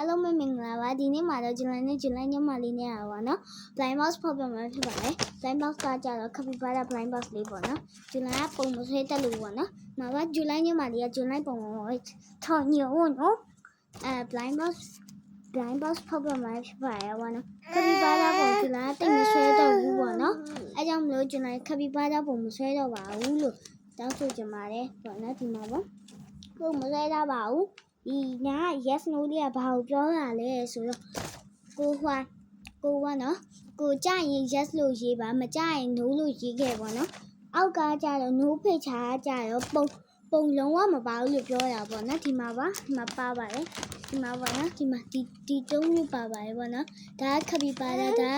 Hello မင်္ဂလာပါဒီနေ့မှာတော့ဇူလိုင်ညမလေးနဲ့ပါနော် blind box ဖောက်ပြမှာဖြစ်ပါတယ် blind box ကကြတော့ capybara blind box လေးပေါ့နော်ဇူလိုင်ကပုံမဆွဲတက်လို့ပေါ့နော်နောက်တော့ဇူလိုင်ညမလေးကဇူလိုင်ပုံကိုထောင်ညို့နော်blind box ဖောက်ပြမှာဖြစ်ပါတယ်ပေါ့နော် capybara ပုံဇူလိုင်ကတိတ်မဆွဲတော့ဘူးပေါ့နော်အဲကြောင့်မလို့ဇူလိုင် capybara ပုံမဆွဲတော့ပါဘူးလို့တောင်းဆိုကြပါတယ်ပေါ့နော်ဒီမှာပေါ့ပုံမဆွဲတော့ပါဘူးဒီညာ yes no လေးကဘာကိုပြောတာလဲဆိုတော့ကိုကနော်ကိုကြရင် yes လို့ရေးပါမကြရင် no လို့ရေးခဲ့ပေါ့နော်အောက်ကကြတော့ no ဖိတ်ချာကြတော့ပုံလုံးဝမပါဘူးလို့ပြောတာပေါ့နော်ဒီမှာပါပါတယ်ဒီမှာပေါ့နော်ဒီမှာဒီတုံးမျိုးပါပါတယ်ပေါ့နော်ဒါက capybara ဒါ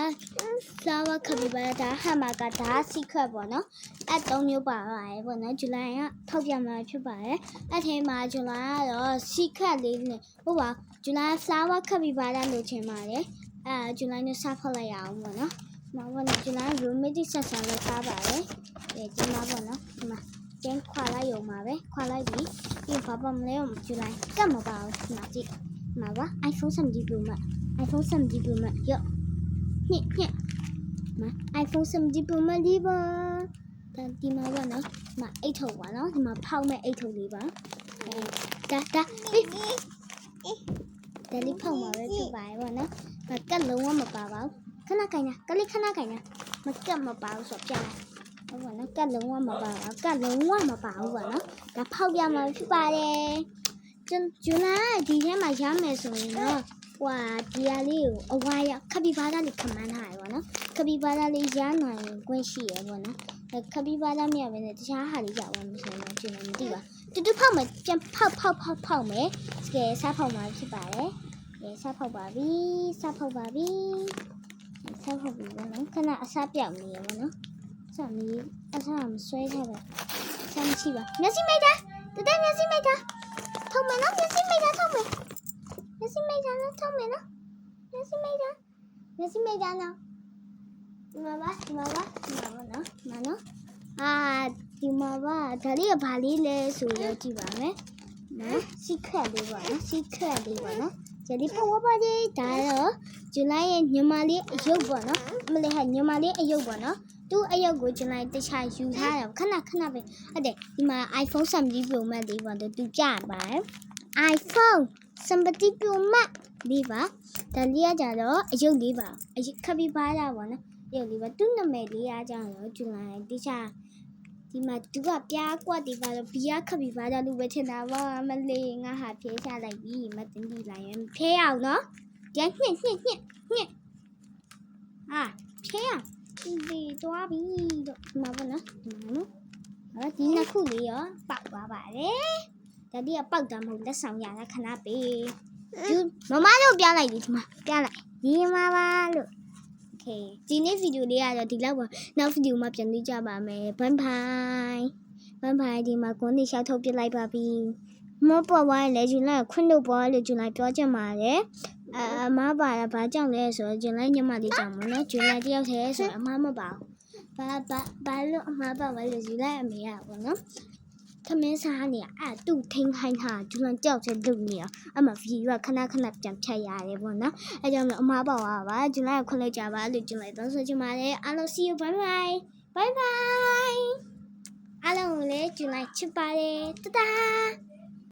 flower capybara ဒါ hammer ကဒါ secret ပေါ့နော်အဲ့တုံးမျိုးပါပါတယ်ပေါ့နော်ဇူလိုင်ကထောက်ပြမှာဖြစ်ပါတယ်အဲ့ထဲမှာဇူလိုင်ကတော့ secret လေးနဲ့ဟုတ်ပါဇူလိုင် flower capybara လို့ထင်ပါတယ်ဇူလိုင်နဲ့စဖောက်လိုက်ရအောင်ပေါ့နော်ဒီမှာပေါ့နော်ဇူလိုင် romantic section လောက်ထားပါတယ်ဒီမှာပေါ့နော်ဒီမှာကျင်းခွာလိုက်ရုံပါပဲခွာလိုက်ပြီပြီးဘာမှမလဲဇူလိုင်ကတ်မပါဘူးဒီမှာကြည့်ဒီမှာပါ iPhone 7 Pro Max ရော့ညက်မှာ iPhone 7 Pro Max လေးပါဒီမှာပေါ့နော်ဒီမှာအိတ်ထုပ်ပါနော်ဒီမှာဖောက်မဲ့အိတ်ထုပ်လေးပါဒါလေးဖောက်မှာပဲဖြစ်ပါရဲ့ပေါ့နော်ကတ်လုံးဝမပါပါဘူးခဏခိုင်ကလေးခဏခိုင်မကတ်မပါဘူးဆိုပြလိုက်ဟုတ်ပါနော်ကတ်လုံးဝမပါဘူးပေါ့နော်ဒါဖောက်ပြမှာဖြစ်ပါတယ်ဇူလိုင်ဒီထဲမှာရမယ်ဆိုရင်တော့ဒီဟာလေးကိုအဝါရ capybara လေးခမန်းထားရပေါ့နော် capybara လေးရနိုင်ခွင့်ရှိရပေါ့နော်capybara မြတ်ပဲနဲ့တခြားဟာလေးရပါမယ်ဆိုရင်ကျွန်တော်မသိပါတူဖောက်မယ်ပြန်ဖောက်မယ်ကဲစားဖောက်မှာဖြစ်ပါတယ်စားဖောက်ပါပြီပေါ့နော်ခဏအစားပြောက်နေရပေါ့နော်စမီးအစားမဆွဲထားပါစမ်းကြည့်ပါမျက်စိမိတ်တာတက်မျက်စိမိတ်တာထုံမယ်နော်မျက်စိမိတ်တာနော်ဒီမှာပါနော်ဒီမှာပါဒါလေးကဘာလေးလဲဆိုတော့ကြည့်ပါမယ်နော် secret လေးပေါ့နော်ဂျယ်လီဖောက်ပါကြည့်ဒါတော့ဇူလိုင်ရဲ့ညီမလေးအယုတ်ပေါ့နော်အမလေးဟာညီမလေးအယုတ်ပေါ့နော်သူ့အယုတ်ကိုဇူလိုင်တခြားယူထားတယ်ခဏပဲဟုတ်တယ်ဒီမှာ iPhone 7 Pro Max လေးပေါ့သူကြပါတယ် iPhone 7 Pro Max လေးပါဒါလေးကကြတော့အယုတ်လေးပါcapybara ပေါ့နော်အယုတ်လေးပါသူ့နာမည်လေးကကြတော့ဇူလိုင်တခြားဒီမှာသူကပြားကွက်ဒီပါတော့ဘီယာcapybaraလို့ပဲထင်တာပါမလေးငါဟာဖြဲချလိုက်ပြီမတင်ဒီလိုက်ရင်ဖဲအောင်နော်ညက်ဟာဖဲအောင်ဒီသွားပြီတော့ဒီမှာပေါ့နော်ဒီနှစ်ခုလေးရောပေါက်သွားပါတယ်ဒါဒီကပေါက်တာမဟုတ်လက်ဆောင်ရတာခဏပေးမမတို့ပြလိုက်ဒီမှာပြလိုက်ဒီမှာပါလို့โอเคဒီနေ့ဗီဒီယိုလေးကတော့ဒီလောက်ပါနောက်ဗီဒီယိုမှာပြန်တွေ့ကြပါမယ်ဘိုင်ဒီမှာကွန်နေရှောက်ထုတ်ပြလိုက်ပါပြီမပေါ်ဝိုင်းလေဂျူလိုက်ခွန်းတို့ပေါ်လို့ဂျူလိုက်ပြောချင်ပါတယ်အမပါတာဘာကြောင့်လဲဆိုတော့ဂျူလိုက်ညမလေးကြောင့်မနော်ဂျူလိုက်တယောက်တည်းဆိုအမမပါဘာလို့အမပါမလို့ဂျူလိုက်အမေရပါနော်ခမင်းစားနေတူထိန်ခိုင်းတာဂျူလန်ကြောက်တဲ့လူနေအမဗီဒီယိုခဏပြန်ဖြတ်ရတယ်ပေါ့နော်အဲကြောင့်အမပါပါဂျူလိုက်ခွင့်လိုက်ကြပါလို့ဂျူလိုက်တော့ဆိုချင်ပါတယ်အားလုံး see you bye bye အားလုံးလည်းဂျူလိုက်ချစ်ပါတယ်တဒါ